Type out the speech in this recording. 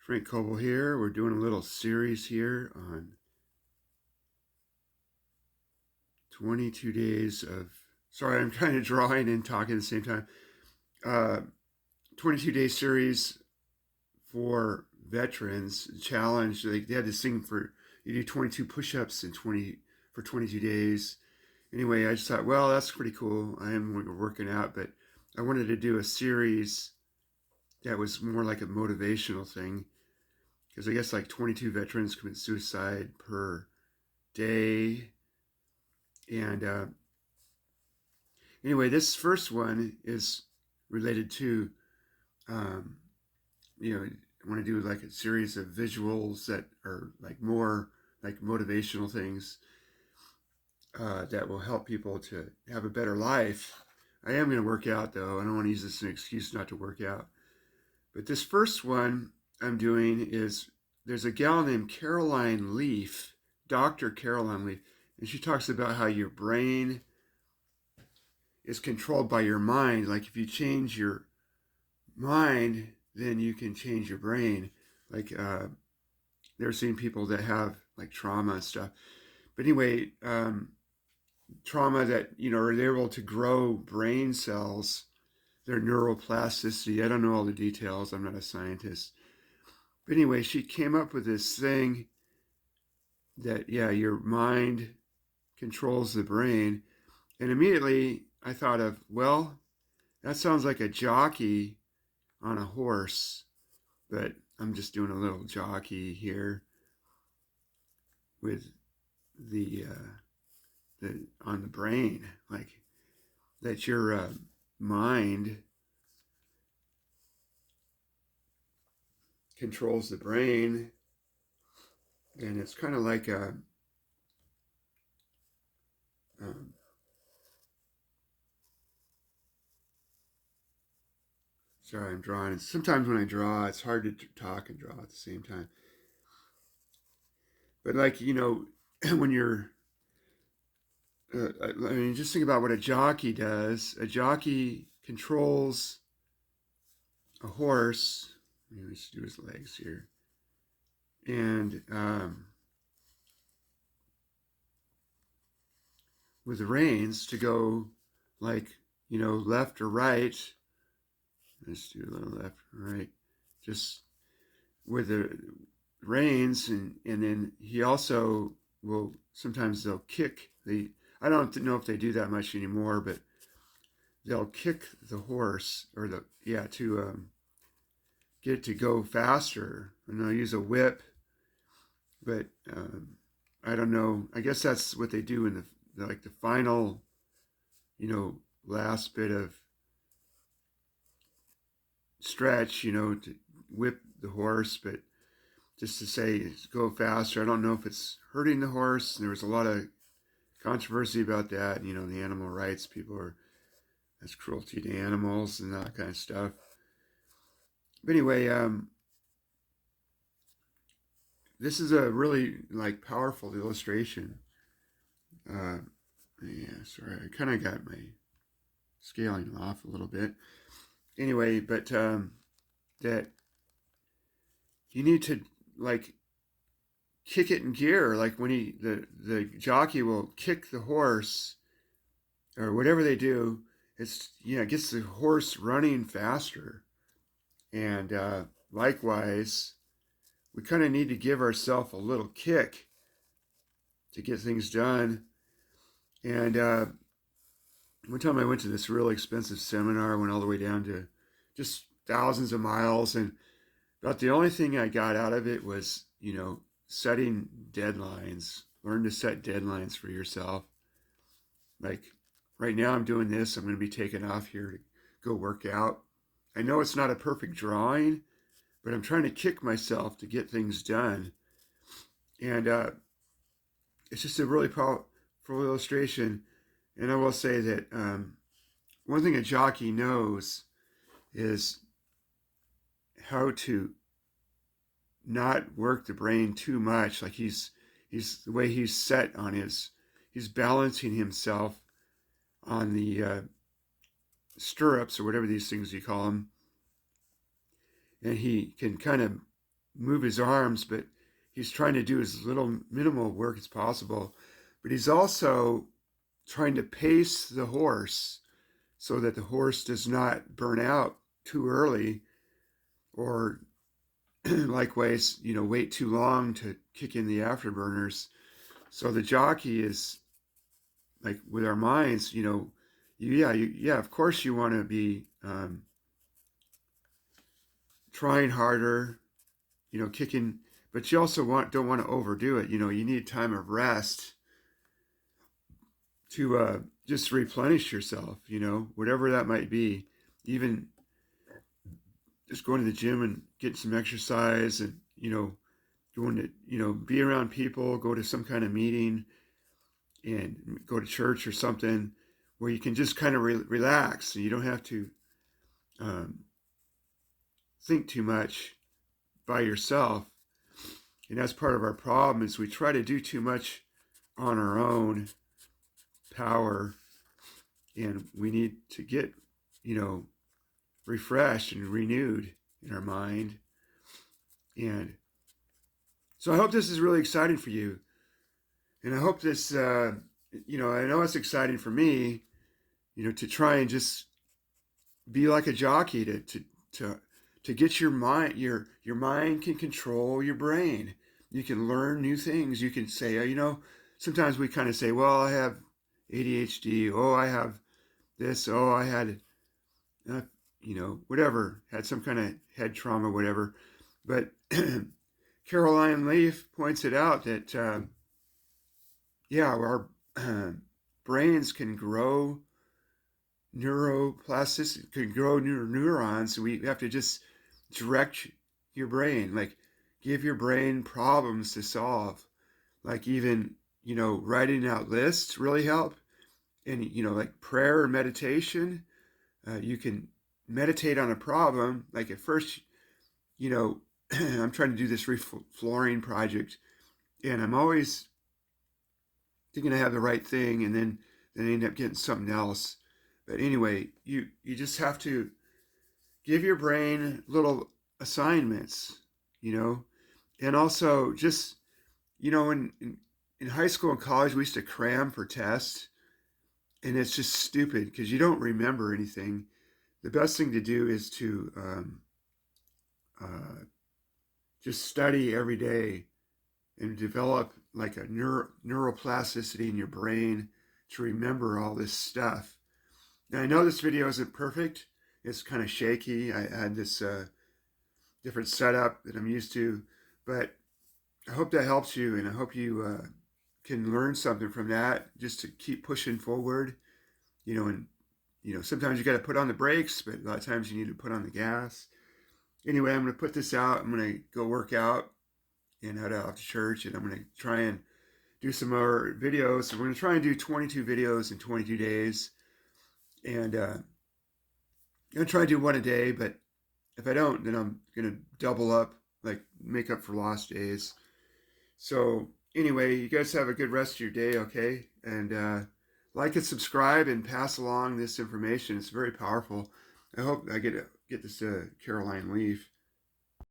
Frank Coble here. We're doing a little series here on 22 days of, sorry, I'm trying to draw in and talk at the same time. 22-day series for veterans challenge. They had this thing for, you do 22 push-ups in 22 days. Anyway, I just thought, well, that's pretty cool. I am working out, but I wanted to do a series that was more like a motivational thing, because I guess like 22 veterans commit suicide per day. And anyway, this first one is related to, um, I want to do like a series of visuals that are like more like motivational things that will help people to have a better life. I am going to work out though. I don't want to use this as an excuse not to work out. But this first one I'm doing is, there's a gal named Caroline Leaf, Dr. Caroline Leaf, and she talks about how your brain is controlled by your mind. Like if you change your mind, then you can change your brain. Like they're seeing people that have like trauma and stuff. But anyway, trauma that, are able to grow brain cells, their neuroplasticity. I don't know all the details. I'm not a scientist. But anyway, she came up with this thing that, yeah, your mind controls the brain. And immediately I thought of, well, that sounds like a jockey on a horse, but I'm just doing a little jockey here with the on the brain, like that your mind controls the brain, and it's kind of like a um, sorry, I'm drawing. Sometimes when I draw, it's hard to talk and draw at the same time. But like, when you're I mean, just think about what a jockey does. A jockey controls a horse. Let's do his legs here. And with the reins to go like, left or right. Let's do a little left or right. Just with the reins. And then he also will, sometimes they'll kick. I don't know if they do that much anymore, but they'll kick the horse to get it to go faster, and they'll use a whip. But I don't know. I guess that's what they do in the final, last bit of stretch, to whip the horse, but just to say go faster. I don't know if it's hurting the horse. There was a lot of controversy about that. The animal rights people are, that's cruelty to animals and that kind of stuff. But anyway, this is a really like powerful illustration. Yeah, sorry, I kind of got my scaling off a little bit. Anyway, but that you need to like kick it in gear, like when the jockey will kick the horse or whatever they do. It gets the horse running faster, and likewise, we kind of need to give ourselves a little kick to get things done. And one time I went to this really expensive seminar, went all the way down to just thousands of miles, and about the only thing I got out of it was, setting deadlines. Learn to set deadlines for yourself. Like right now I'm doing this, I'm going to be taking off here to go work out. I know it's not a perfect drawing, but I'm trying to kick myself to get things done. And it's just a really powerful illustration. And I will say that one thing a jockey knows is how to not work the brain too much. Like he's the way he's set on he's balancing himself on the stirrups or whatever these things you call them, and he can kind of move his arms, but he's trying to do as little minimal work as possible. But he's also trying to pace the horse so that the horse does not burn out too early, or likewise, wait too long to kick in the afterburners. So the jockey is like with our minds, yeah, of course you want to be trying harder, kicking, but you also don't want to overdo it. You need time of rest to just replenish yourself, whatever that might be. Even just going to the gym and getting some exercise, and, going to, be around people, go to some kind of meeting and go to church or something where you can just kind of relax, and you don't have to um, think too much by yourself. And that's part of our problem, is we try to do too much on our own power, and we need to get, refreshed and renewed in our mind. And so I hope this is really exciting for you. And I hope this, I know it's exciting for me, to try and just be like a jockey, to get your mind. Your mind can control your brain. You can learn new things. You can say, sometimes we kind of say, well, I have ADHD. Oh, I have this. Oh, I had, whatever, had some kind of head trauma, whatever. But Caroline Leaf points it out that, our brains can grow neuroplasticity, can grow neurons. So we have to just direct your brain, like give your brain problems to solve. Like even, writing out lists really help. And, like prayer or meditation, you can meditate on a problem. Like at first, I'm trying to do this reflooring project, and I'm always thinking I have the right thing, and then I end up getting something else. But anyway, you just have to give your brain little assignments, and also just, in high school and college, we used to cram for tests, and it's just stupid because you don't remember anything. The best thing to do is to just study every day and develop like a neuroplasticity in your brain to remember all this stuff. Now, I know this video isn't perfect. It's kind of shaky. I had this different setup that I'm used to, but I hope that helps you, and I hope you can learn something from that, just to keep pushing forward, and, sometimes you got to put on the brakes, but a lot of times you need to put on the gas. Anyway, I'm going to put this out. I'm going to go work out and head out to church, and I'm going to try and do some more videos. So we're going to try and do 22 videos in 22 days. And I'm going to try and do one a day, but if I don't, then I'm going to double up, like make up for lost days. So anyway, you guys have a good rest of your day, okay? And like and subscribe and pass along this information. It's very powerful. I hope I get this to Caroline Leaf.